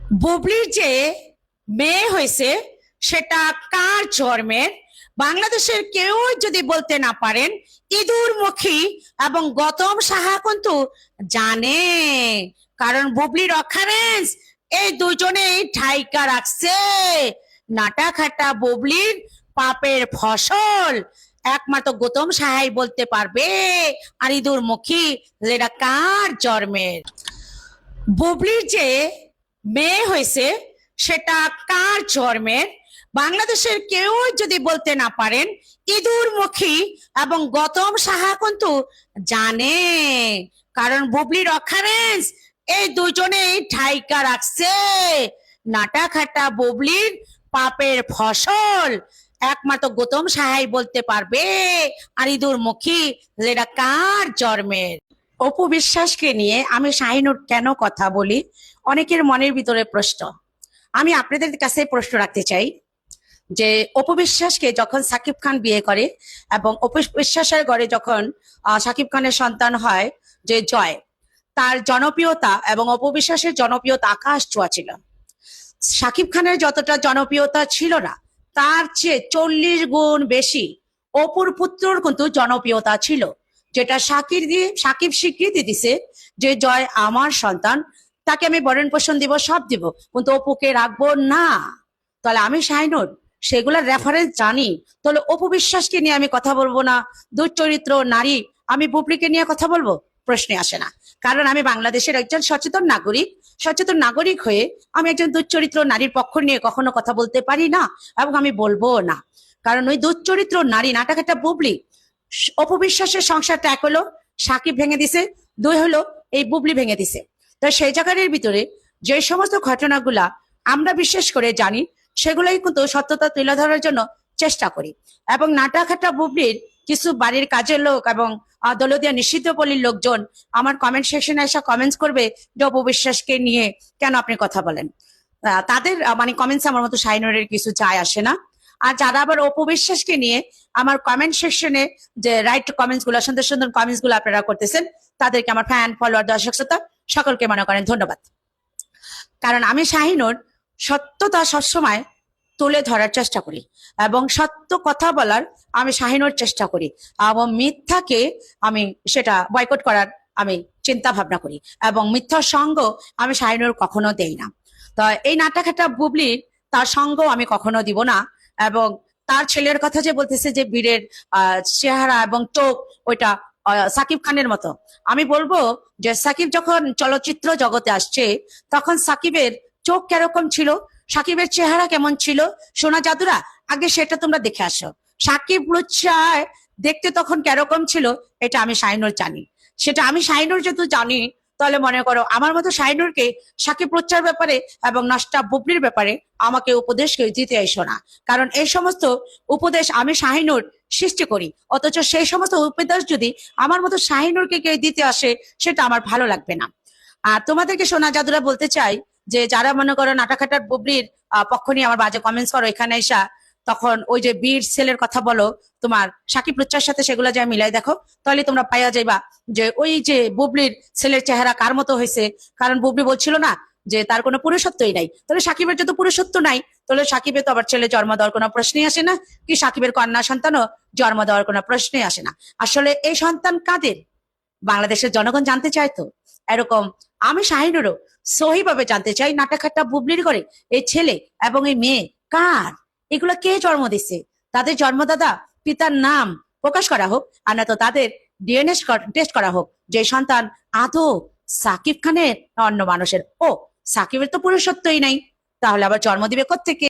বুবলির যে মেয়ে হয়েছে সেটা কার জন্মের বাংলাদেশের কেউ যদি বলতে না পারেন ইঁদুর মুখী এবং গৌতম সাহা কিন্তু জানে। কারণ বুবলির অকারেন্স এই দুজনেই ঠাইকা রাখছে। নাটা খাটা বুবলির পাপের ফসল একমাত্র গৌতম সাহাই বলতে পারবে। আর ইঁদুর মুখী যেটা কার জন্মের। বুবলির যে মেয়ে হয়েছে সেটা কার জন্মের বাংলাদেশের কেউ যদি বলতে না পারেন ইঁদুর মুখী এবং গৌতম সাহা কিন্তু জানে। কারণ বুবলির অকারেন্স এই দুজনেই ঠাইকা রাখছে। নাটা খাটা বুবলির পাপের ফসল একমাত্র গৌতম সাহাই বলতে পারবে। আর ইঁদুর মুখী যেটা কার জন্মের। অপু বিশ্বাসকে নিয়ে আমি শাহিনুর কেন কথা বলি, অনেকের মনের ভিতরে প্রশ্ন। আমি আপনাদের কাছে প্রশ্ন রাখতে চাই যে অপু বিশ্বাসকে যখন সাকিব খান বিয়ে করে এবং অপু বিশ্বাসের ঘরে যখন সাকিব খানের সন্তান হয় যে জয়, তার জনপ্রিয়তা এবং অপু বিশ্বাসের জনপ্রিয়তা আকাশ ছোঁয়া ছিল। সাকিব খানের যতটা জনপ্রিয়তা ছিল না, তার চেয়ে 40 গুণ বেশি অপুর পুত্রর কিন্তু জনপ্রিয়তা ছিল। যেটা সাকিব স্বীকৃতি দিছে যে জয় আমার সন্তান, তাকে আমি ভরণ পোষণ দিব, সব দিব, কিন্তু অপুকে রাখবো না। তাহলে আমি শাহিনুর সেগুলোর রেফারেন্স জানি, তাহলে অপু বিশ্বাসকে নিয়ে আমি কথা বলবো না? দুশ্চরিত্র নারী আমি বুবলিকে নিয়ে কথা বলবো? প্রশ্নে আসে না। কারণ আমি বাংলাদেশের একজন সচেতন নাগরিক হয়ে আমি একজন দুশ্চরিত্র নারীর পক্ষ নিয়ে কখনো কথা বলতে পারি না, এবং আমি বলবো না। কারণ ওই দুশ্চরিত্র নারী নাটাকাটা বুবলি, অপু বিশ্বাসের সংসারটা এক হলো সাকিব ভেঙে দিছে, দুই হলো এই বুবলি ভেঙে দিছে। তো সেই জায়গার ভিতরে যে সমস্ত ঘটনাগুলা আমরা বিশেষ করে জানি, সেগুলোই কিন্তু সত্যতা তুলে ধরার জন্য চেষ্টা করি। এবং নাটাখাটা বুবলির কিছু বাড়ির কাজের লোক এবং দলদীয় নিষিদ্ধ পল্লীর লোকজন আমার কমেন্ট সেকশনে এসে কমেন্টস করবে যে অপু বিশ্বাসকে নিয়ে কেন আপনি কথা বলেন। তাদের মানে কমেন্টস আমার মতো শাহিনুরের কিছু যায় আসে না। আর যারা আবার অপু বিশ্বাসকে নিয়ে আমার কমেন্ট সেকশনে যে রাইট কমেন্টস গুলো, সুন্দর সুন্দর কমেন্টস গুলো আপনারা করতেছেন, তাদেরকে আমার ফ্যান ফলোয়ার দর্শক শ্রোতা সকলকে মনে করেন ধন্যবাদ। কারণ আমি শাহিনুর সত্যতা সবসময় তুলে ধরার চেষ্টা করি এবং সত্য কথা বলার আমি শাহিনুর চেষ্টা করি, এবং মিথ্যাকে আমি সেটা বয়কট করার আমি চিন্তা ভাবনা করি, এবং মিথ্যার সঙ্গ আমি শাহিনুর কখনো দেই না। তো এই নাটাখাটা বুবলি তার সঙ্গ আমি কখনো দিব না। এবং তার ছেলের কথা যে বলতেছে যে বীরের চেহারা এবং চোখ ওইটা সাকিব খানের মতো, আমি বলবো যে সাকিব যখন চলচ্চিত্র জগতে আসছে তখন সাকিবের চোখ কিরকম ছিল, সাকিবের চেহারা কেমন ছিল, সোনা জাদুরা আগে সেটা তোমরা দেখে আসো। সাকিব লুচ্ছায় দেখতে তখন কিরকম ছিল এটা আমি শাহিনুর জানি। সেটা আমি শাহিনুর যেহেতু জানি, তাহলে মনে করো আমার মতো শাহিনুরকে সাকিব লুচ্ছার ব্যাপারে এবং নষ্টা বুবলির ব্যাপারে আমাকে উপদেশ কেউ দিতে এসো না। কারণ এই সমস্ত উপদেশ আমি শাহিনুর সৃষ্টি করি, অথচ সেই সমস্ত উপদেশ যদি আমার মতো শাহিনুরকে কেউ দিতে আসে সেটা আমার ভালো লাগবে না। আর তোমাদেরকে সোনা জাদুরা বলতে চাই যে যারা মনে করো নাটাখাটার বুবলির পক্ষ নিয়ে আমার বাজে কমেন্টস করো এখানে এসা, তখন ওই যে বীর ছেলের কথা বলো, তোমার সাকিব লুচ্চার সাথে সেগুলো যা মিলাই দেখো, তাহলে তোমরা পাইয়া যাইবা যে ওই যে বুবলির ছেলের চেহারা কার মতো হয়েছে। কারণ বুবলি বলছিল না যে তার কোনো পুরুষত্বই নাই, তাহলে সাকিবের যত পুরুষত্ব নাই, তাহলে সাকিবের তো আবার ছেলে জন্ম দেওয়ার কোনো প্রশ্নই আসে না, কি সাকিবের কন্যা সন্তানও জন্ম দেওয়ার কোনো প্রশ্নই আসে না। আসলে এই সন্তান কাদের বাংলাদেশের জনগণ জানতে চায়। তো এরকম আমি শাহিনুরও সহিভাবে জানতে চাই নাটাখাট্টা বুবলির ঘরে এই ছেলে এবং এই মেয়ে কার, এগুলো কে জন্ম দিচ্ছে, তাদের জন্মদাতা পিতার নাম প্রকাশ করা হোক, আর না তো তাদের ডিএনএ টেস্ট করা হোক যে সন্তান আদৌ সাকিব খানের না অন্য মানুষের। ও সাকিবের তো পুরুষত্বই নাই, তাহলে আবার জন্ম দিবে কোত্থেকে?